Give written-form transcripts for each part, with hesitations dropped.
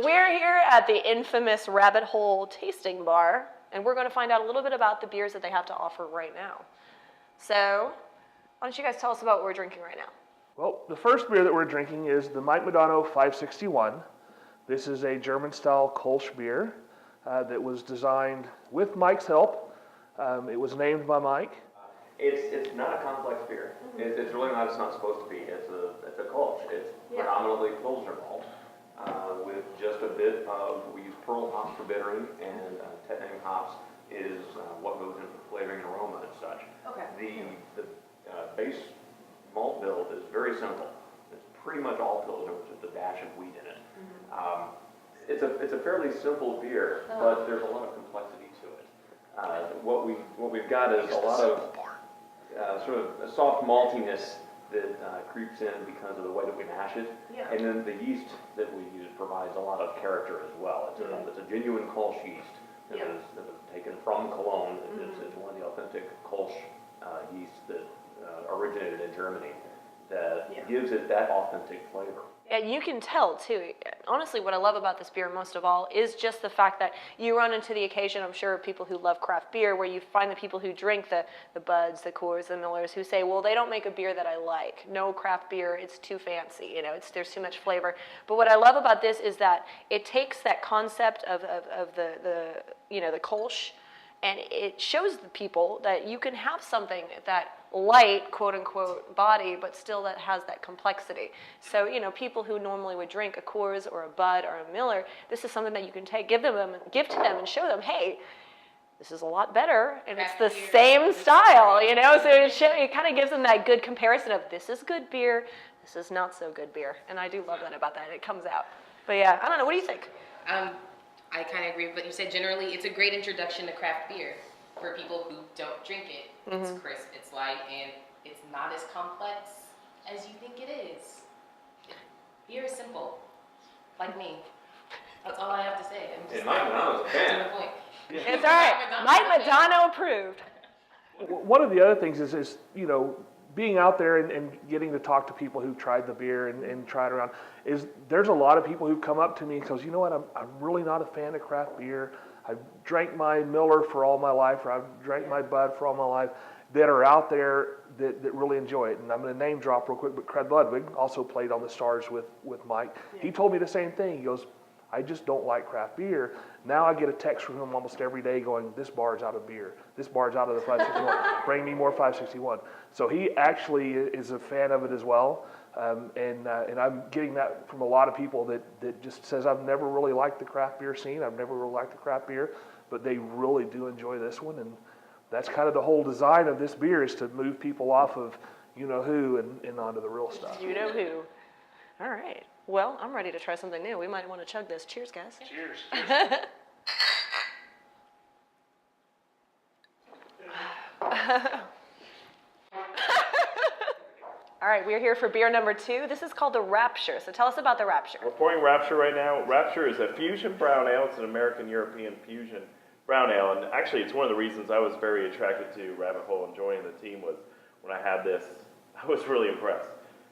So we're here at the infamous Rabbit Hole tasting bar, and we're going to find out a little bit about the beers that they have to offer right now. So why don't you guys tell us about what we're drinking right now? Well, the first beer that we're drinking is the Mike Modano 561. This is a German-style Kolsch beer that was designed with Mike's help. It was named by Mike. It's not a complex beer. It's really not. It's not supposed to be. It's a Kolsch. It's predominantly Pilsner malt with just a bit of. We use pearl hops for bittering, and Tait hops is what goes into the flavoring and aroma and such. Okay. The base malt build is very simple. It's pretty much all Pilsner with just a dash of wheat in it. It's a fairly simple beer, but there's a lot of complexity to it. What we've got is a lot of sort of a soft maltiness that creeps in because of the way that we mash it, and then the yeast that we use provides a lot of character as well. It's a genuine Kolsch yeast that is taken from Cologne. It's one of the authentic Kolsch yeasts that originated in Germany that gives it that authentic flavor. And you can tell too, honestly, what I love about this beer most of all is just the fact that you run into the occasion, I'm sure, of people who love craft beer, where you find the people who drink the Buds, the Coors, the Millers, who say, well, they don't make a beer that I like. No craft beer, it's too fancy, there's too much flavor. But what I love about this is that it takes that concept of the Kolsch, and it shows the people that you can have something that light, quote unquote, body, but still that has that complexity. So, people who normally would drink a Coors or a Bud or a Miller, this is something that you can give to them and show them, hey, this is a lot better, and it's the same style, So it kind of gives them that good comparison of this is good beer, this is not so good beer, and I do love that about that. It comes out. But yeah, I don't know. What do you think? I kind of agree with what you said. Generally, it's a great introduction to craft beer for people who don't drink it. It's crisp, it's light, and it's not as complex as you think it is. Beer is simple, like me. That's all I have to say. I'm just Mike Modano's a fan. point. It's all right. Mike Modano approved. One of the other things is being out there and getting to talk to people who've tried the beer and try it around, is there's a lot of people who've come up to me and goes, you know what, I'm really not a fan of craft beer. I've drank my Miller for all my life, or I've drank my Bud for all my life, that are out there that really enjoy it. And I'm going to name drop real quick, but Craig Ludwig also played on the Stars with Mike. He told me the same thing. He goes, I just don't like craft beer. Now I get a text from him almost every day going, this bar's out of beer. This bar's out of the 561. Bring me more 561. So he actually is a fan of it as well. And I'm getting that from a lot of people that just says, I've never really liked the craft beer scene. I've never really liked the craft beer, but they really do enjoy this one. And that's kind of the whole design of this beer, is to move people off of you-know-who and onto the real stuff. You-know-who. All right. Well, I'm ready to try something new. We might want to chug this. Cheers, guys. Cheers. All right, we're here for beer number 2. This is called the Rapture. So tell us about the Rapture. We're pouring Rapture right now. Rapture is a fusion brown ale. It's an American-European fusion brown ale. And actually, it's one of the reasons I was very attracted to Rabbit Hole and joining the team was when I had this, I was really impressed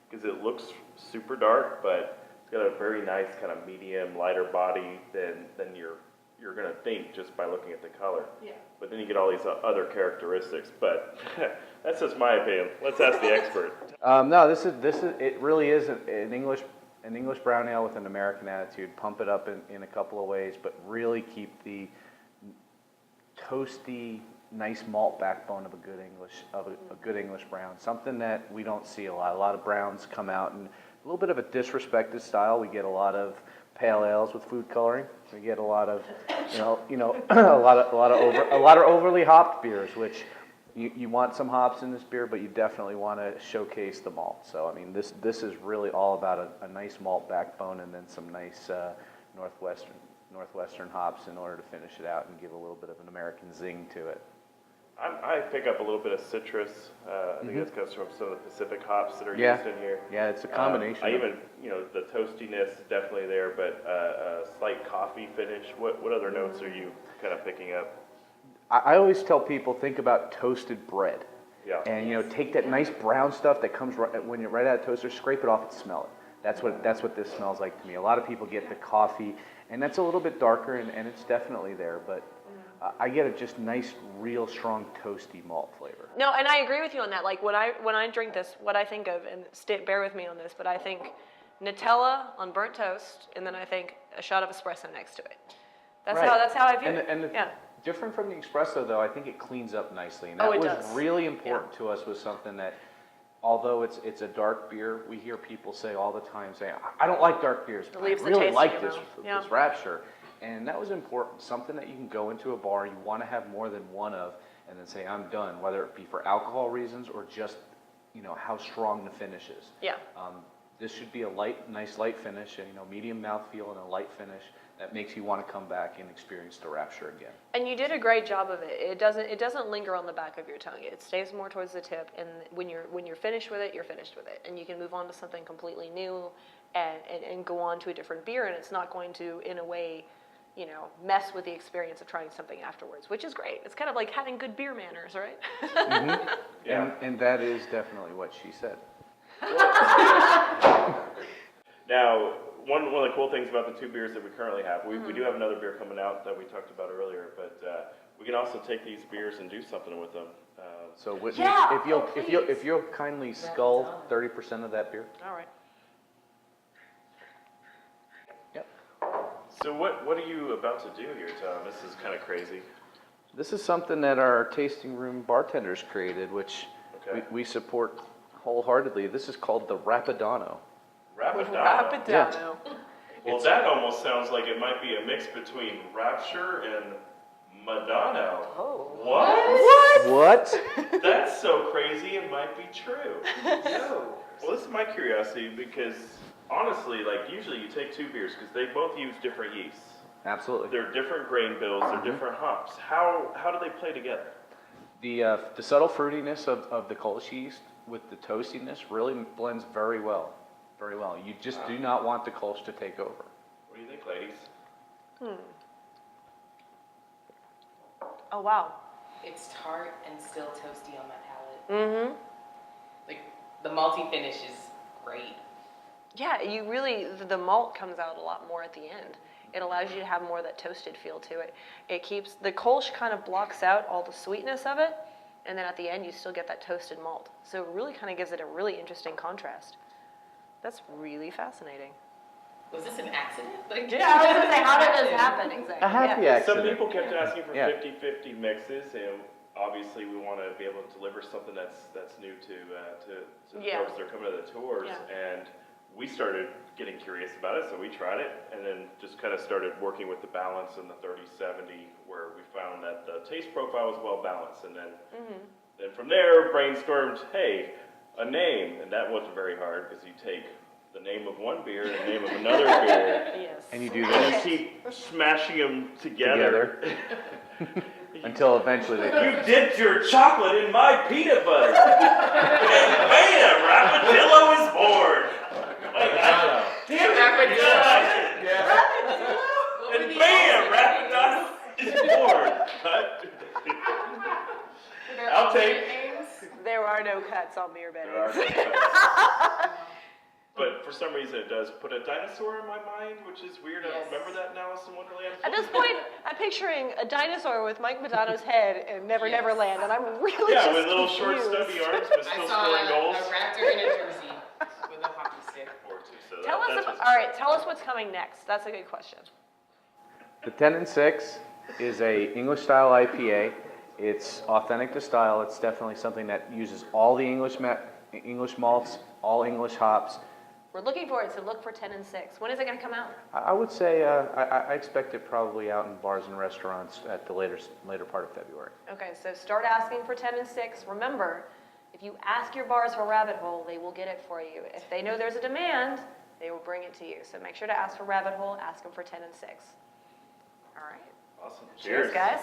because it looks super dark, but it's got a very nice kind of medium, lighter body than you're going to think just by looking at the color. Yeah. But then you get all these other characteristics. But that's just my opinion. Let's ask the expert. No, this is it really is an English brown ale with an American attitude. Pump it up in a couple of ways, but really keep the toasty, nice malt backbone of a good English brown. Something that we don't see a lot. A lot of browns come out in a little bit of a disrespected style. We get a lot of pale ales with food coloring. We get a lot of, a lot of overly hopped beers, which you want some hops in this beer, but you definitely want to showcase the malt. So I mean, this is really all about a nice malt backbone and then some nice northwestern hops in order to finish it out and give a little bit of an American zing to it. I pick up a little bit of citrus. I think this comes from some of the Pacific hops that are used in here. Yeah, it's a combination. I even, the toastiness is definitely there, but a slight coffee finish. What other notes are you kind of picking up? I always tell people, think about toasted bread. Yeah. And take that nice brown stuff that comes when you're right out of the toaster, scrape it off and smell it. That's what this smells like to me. A lot of people get the coffee And that's a little bit darker, and it's definitely there, but I get a just nice, real strong toasty malt flavor. No, and I agree with you on that. Like when I drink this, what I think of, and bear with me on this, but I think Nutella on burnt toast, and then I think a shot of espresso next to it. That's how I view it. Yeah. Different from the espresso, though, I think it cleans up nicely, and Oh, that it was does. really important to us. Was something that, although it's a dark beer, we hear people say all the time, saying, "I don't like dark beers, but I leaves the really taste like in your this mouth." Yeah. this Rapture," and that was important. Something that you can go into a bar, you want to have more than one of, and then say, "I'm done," whether it be for alcohol reasons or just, how strong the finish is. Yeah. This should be a nice light finish, medium mouthfeel and a light finish that makes you want to come back and experience the Rapture again. And you did a great job of it. It doesn't linger on the back of your tongue. It stays more towards the tip, and when you're finished with it, you're finished with it, and you can move on to something completely new, and go on to a different beer, and it's not going to, in a way, mess with the experience of trying something afterwards, which is great. It's kind of like having good beer manners, right? Mm-hmm. Yeah. And that is definitely what she said. Now, one of the cool things about the two beers that we currently have, we do have another beer coming out that we talked about earlier, but we can also take these beers and do something with them. So Whitney, Yeah, if you'll kindly scull 30% of that beer. All right. Yep. So what are you about to do here, Tom? This is kind of crazy. This is something that our tasting room bartenders created, which Okay. we support wholeheartedly. This is called the Rapidato. Rapidano. Rapidato. Well, that almost sounds like it might be a mix between Rapture and Madonna. Oh. What? What? That's so crazy, it might be true. Well, this is my curiosity because, honestly, usually you take two beers because they both use different yeasts. Absolutely. They're different grain bills, they're different hops. How do they play together? The subtle fruitiness of the Kolsch yeast with the toastiness really blends very well. Very well. You just do not want the Kolsch to take over. What do you think, ladies? Oh, wow. It's tart and still toasty on my palate. Mm-hmm. Like, the malty finish is great. Yeah, the malt comes out a lot more at the end. It allows you to have more of that toasted feel to it. It keeps, the Kolsch kind of blocks out all the sweetness of it, and then at the end you still get that toasted malt. So it really kind of gives it a really interesting contrast. That's really fascinating. Was this an accident? Yeah, I was going to say, how did this happen exactly? A happy Yeah. accident. Some people kept asking for Yeah. 50-50 mixes, and obviously we want to be able to deliver something that's new to the Yeah. folks that are coming to the tours. Yeah. And we started getting curious about it, so we tried it, and then just kind of started working with the balance in the 30-70, where we found that the taste profile was well balanced. And then, then from there, brainstormed, hey, a name, and that wasn't very hard because you take the name of one beer and the name of another beer. Yes. And you do And this you keep smashing them together. until eventually they You dipped your chocolate in my peanut butter. And bam, Rapidillo is born. Damn Rapidillo. What would And be bam, awesome Rapidillo is born. There I'll are take- alternate names? There are no cuts on Beer There are Betties. no cuts. But for some reason it does put a dinosaur in my mind, which is weird. I don't Yes. remember that in Alice in Wonderland. At this point, I'm picturing a dinosaur with Mike Madonna's head in Never Yes. Never Land, and I'm really Yeah, just with little short confused. stubby arms, but I still saw scoring goals. a raptor in a jersey with a hockey stick. Or two, so Tell us, that's about, what's all right, tell us what's coming next. That's a good question. The 10 and 6 is a English style IPA. It's authentic to style. It's definitely something that uses all the English malts, all English hops. We're looking forward to look for 10 and 6. When is it going to come out? I would say I expect it probably out in bars and restaurants at the later part of February. Okay, so start asking for 10 and 6. Remember, if you ask your bars for Rabbit Hole, they will get it for you. If they know there's a demand, they will bring it to you. So make sure to ask for Rabbit Hole, ask them for 10 and 6. All right. awesome. Cheers guys.